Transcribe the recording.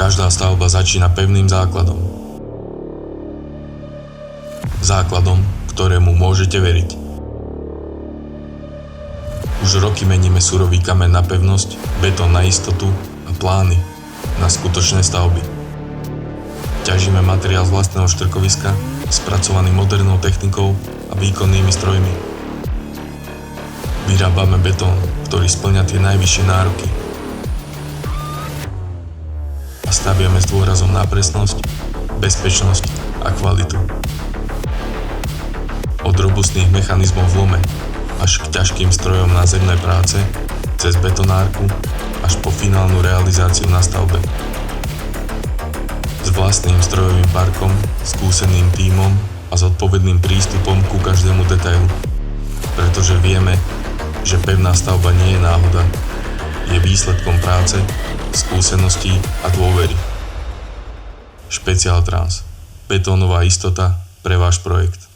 Každá stavba začína pevným základom. Základom, ktorému môžete veriť. Už roky meníme surový kameň na pevnosť, betón na istotu a plány na skutočné stavby. Ťažíme materiál z vlastného štrkoviska, spracovaný modernou technikou a výkonnými strojmi. Vyrábame betón, ktorý spĺňa tie najvyššie nároky. A staviame s dôrazom na presnosť, bezpečnosť a kvalitu. Od robustných mechanizmov v lome až k ťažkým strojom na zemné práce, cez betonárku až po finálnu realizáciu na stavbe. S vlastným strojovým parkom, skúseným tímom a zodpovedným prístupom ku každému detailu. Pretože vieme, že pevná stavba nie je náhoda. Je výsledkom práce, skúseností a dôvery. Špeciál Trans. Betónová istota pre váš projekt.